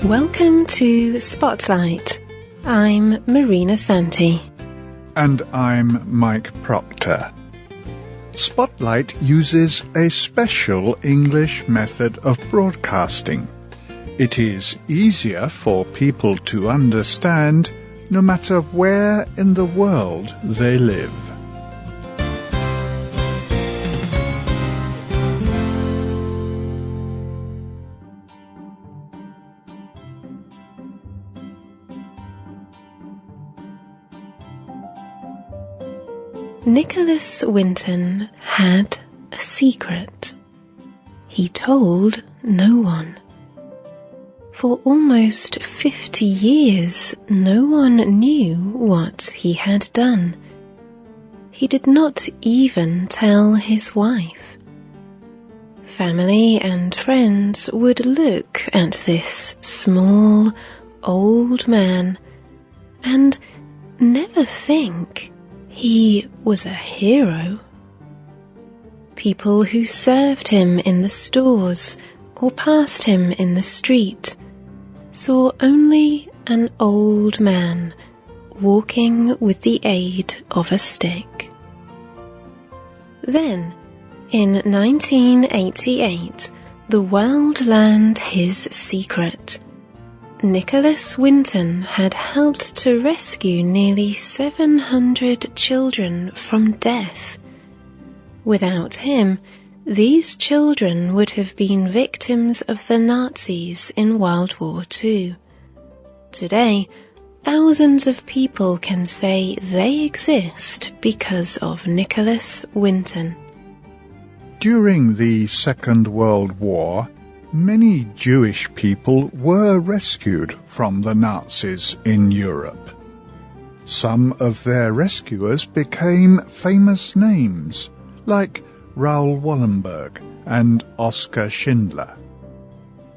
Welcome to Spotlight. I'm Marina Santee. And I'm Mike Procter. Spotlight uses a special English method of broadcasting. It is easier for people to understand no matter where in the world they live. Nicholas Winton had a secret. He told no one. For almost 50 years, no one knew what he had done. He did not even tell his wife. Family and friends would look at this small, old man and never think he was a hero. People who served him in the stores or passed him in the street saw only an old man walking with the aid of a stick. Then, in 1988, the world learned his secret. Nicholas Winton had helped to rescue nearly 700 children from death. Without him, these children would have been victims of the Nazis in World War II. Today, thousands of people can say they exist because of Nicholas Winton. During the Second World War, many Jewish people were rescued from the Nazis in Europe. Some of their rescuers became famous names, like Raoul Wallenberg and Oskar Schindler.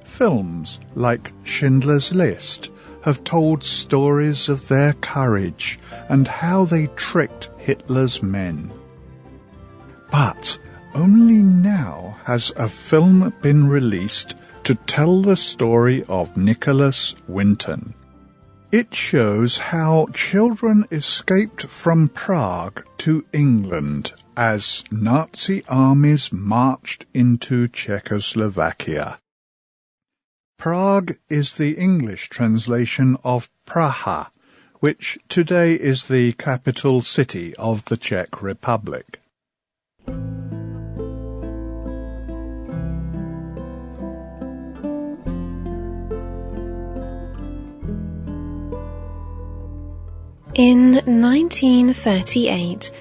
Films like Schindler's List have told stories of their courage and how they tricked Hitler's men. But only now has a film been released to tell the story of Nicholas Winton. It shows how children escaped from Prague to England as Nazi armies marched into Czechoslovakia. Prague is the English translation of Praha, which today is the capital city of the Czech Republic. In 1938,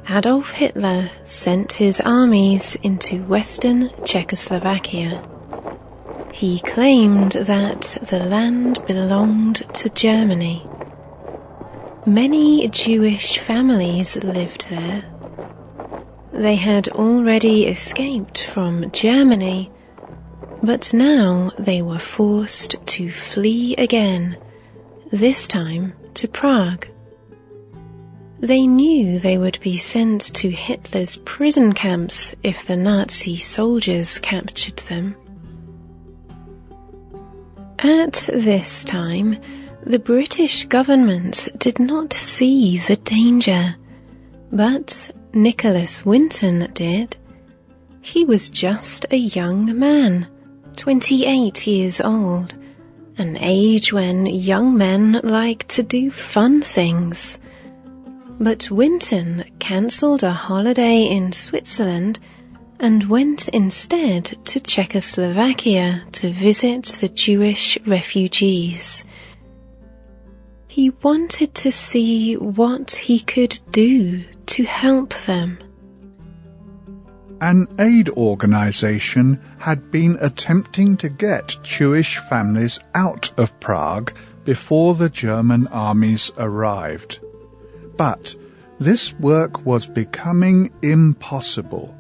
Adolf Hitler sent his armies into western Czechoslovakia. He claimed that the land belonged to Germany. Many Jewish families lived there. They had already escaped from Germany, but now they were forced to flee again, this time to Prague. They knew they would be sent to Hitler's prison camps if the Nazi soldiers captured them. At this time, the British government did not see the danger, but Nicholas Winton did. He was just a young man, 28 years old, an age when young men like to do fun things. But Winton cancelled a holiday in Switzerland and went instead to Czechoslovakia to visit the Jewish refugees. He wanted to see what he could do to help them. An aid organization had been attempting to get Jewish families out of Prague before the German armies arrived. But this work was becoming impossible.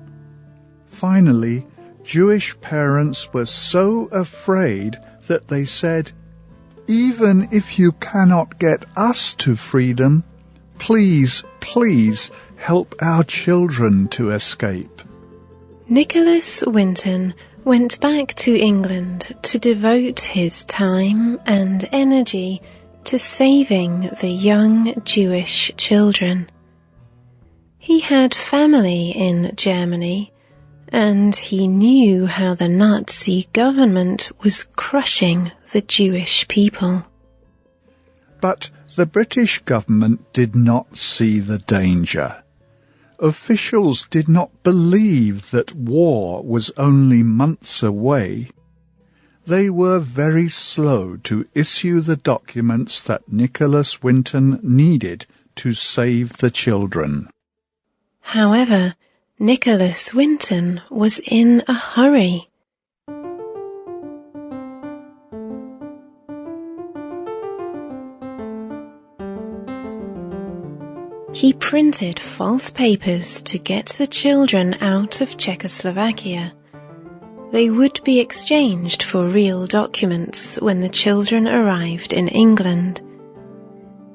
Finally, Jewish parents were so afraid that they said, "Even if you cannot get us to freedom, please, please help our children to escape." Nicholas Winton went back to England to devote his time and energy to saving the young Jewish children. He had family in Germany, and he knew how the Nazi government was crushing the Jewish people. But the British government did not see the danger. Officials did not believe that war was only months away. They were very slow to issue the documents that Nicholas Winton needed to save the children. However, Nicholas Winton was in a hurry. He printed false papers to get the children out of Czechoslovakia. They would be exchanged for real documents when the children arrived in England.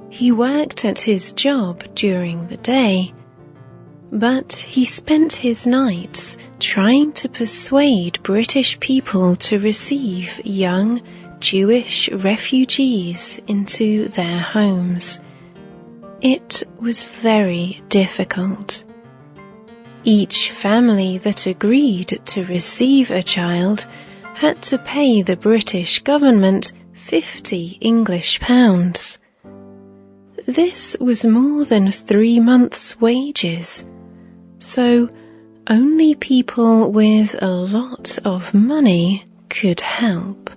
He worked at his job during the day, but he spent his nights trying to persuade British people to receive young Jewish refugees into their homes. It was very difficult. Each family that agreed to receive a child had to pay the British government 50 English pounds. This was more than 3 months' wages, so only people with a lot of money could help.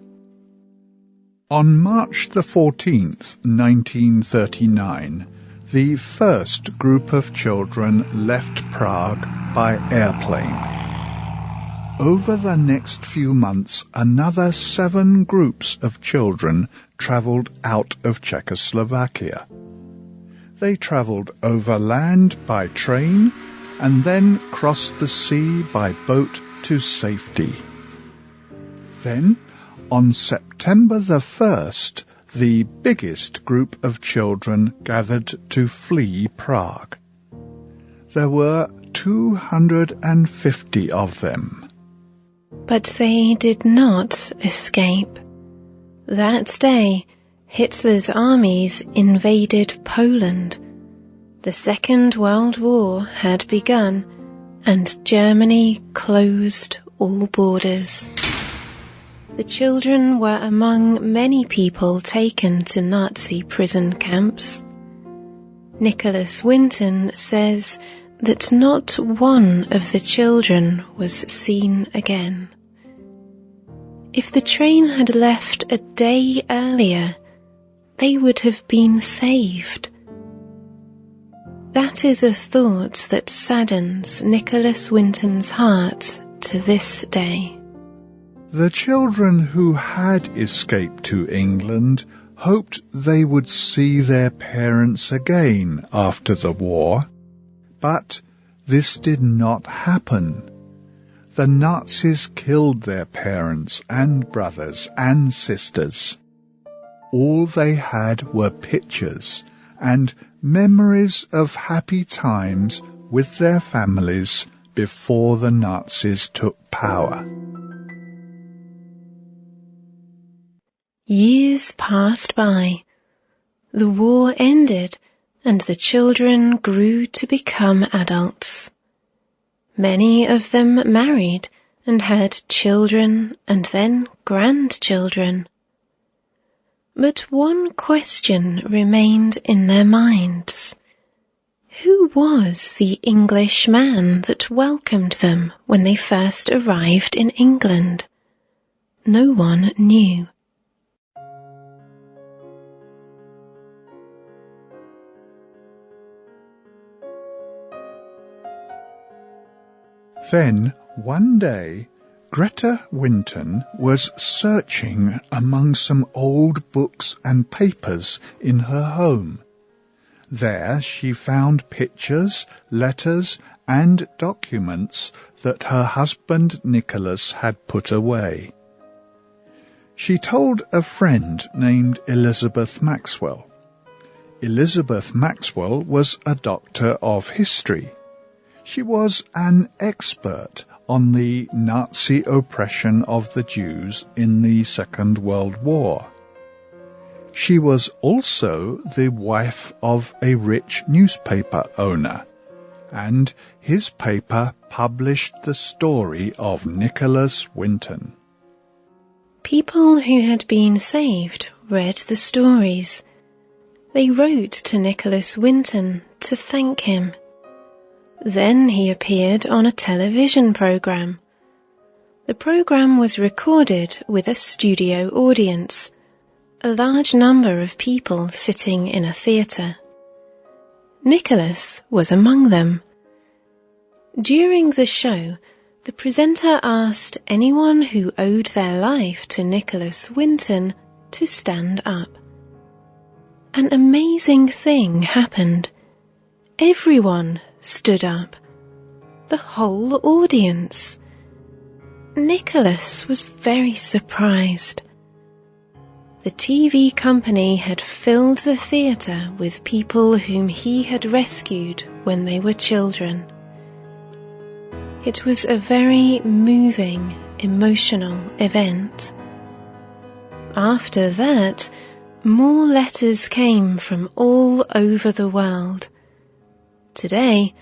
On March the 14th, 1939, the first group of children left Prague by airplane. Over the next few months, another 7 groups of children travelled out of Czechoslovakia. They travelled overland by train and then crossed the sea by boat to safety. Then, on September the 1st, the biggest group of children gathered to flee Prague. There were 250 of them. But they did not escape. That day, Hitler's armies invaded Poland. The Second World War had begun, and Germany closed all borders. The children were among many people taken to Nazi prison camps. Nicholas Winton says that not one of the children was seen again. If the train had left a day earlier, they would have been saved. That is a thought that saddens Nicholas Winton's heart to this day. The children who had escaped to England hoped they would see their parents again after the war, but this did not happen. The Nazis killed their parents and brothers and sisters. All they had were pictures and memories of happy times with their families before the Nazis took power. Years passed by. The war ended, and the children grew to become adults. Many of them married and had children and then grandchildren. But one question remained in their minds. Who was the English man that welcomed them when they first arrived in England? No one knew. Then, one day, Greta Winton was searching among some old books and papers in her home. There she found pictures, letters, and documents that her husband Nicholas had put away. She told a friend named Elizabeth Maxwell. Elizabeth Maxwell was a doctor of history. She was an expert on the Nazi oppression of the Jews in the Second World War. She was also the wife of a rich newspaper owner, and his paper published the story of Nicholas Winton. People who had been saved read the stories. They wrote to Nicholas Winton to thank him. Then he appeared on a television program. The program was recorded with a studio audience, a large number of people sitting in a theatre. Nicholas was among them. During the show, the presenter asked anyone who owed their life to Nicholas Winton to stand up. An amazing thing happened. Everyone stood up. The whole audience. Nicholas was very surprised. The TV company had filled the theatre with people whom he had rescued when they were children. It was a very moving, emotional event. After that, more letters came from all over the world. Today,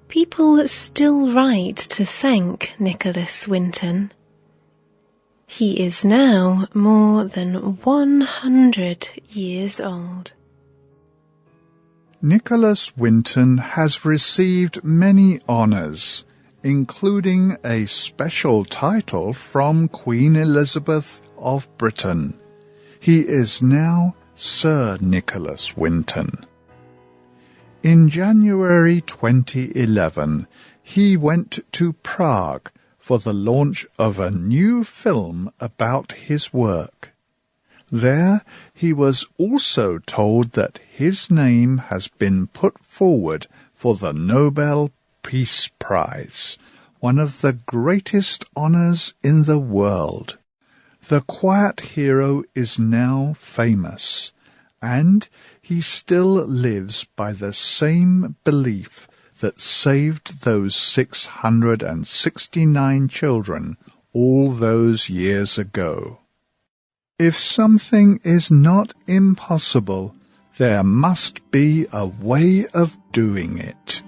people still write to thank Nicholas Winton. He is now more than 100 years old. Nicholas Winton has received many honours, including a special title from Queen Elizabeth of Britain. He is now Sir Nicholas Winton. In January 2011, he went to Prague for the launch of a new film about his work. There he was also told that his name has been put forward for the Nobel Peace Prize, one of the greatest honours in the world. The quiet hero is now famous, and he still lives by the same belief that saved those 669 children all those years ago. If something is not impossible, there must be a way of doing it.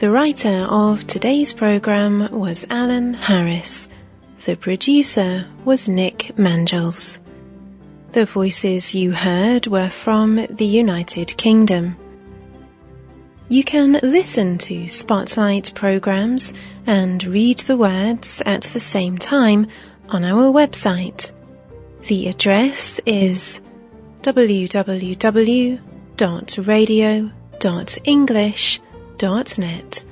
The writer of today's program was Alan Harris. The producer was Nick Mangels. The voices you heard were from the United Kingdom. You can listen to Spotlight programs and read the words at the same time on our website. The address is www.radio.english.net.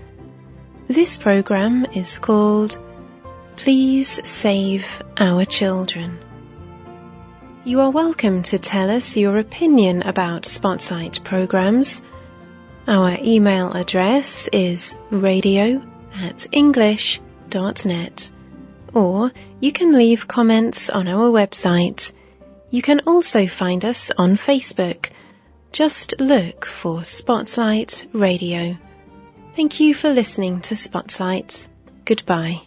This program is called Please Save Our Children. You are welcome to tell us your opinion about Spotlight programs. Our email address is radio@english.net, or you can leave comments on our website. You can also find us on Facebook. Just look for Spotlight Radio. Thank you for listening to Spotlight. Goodbye.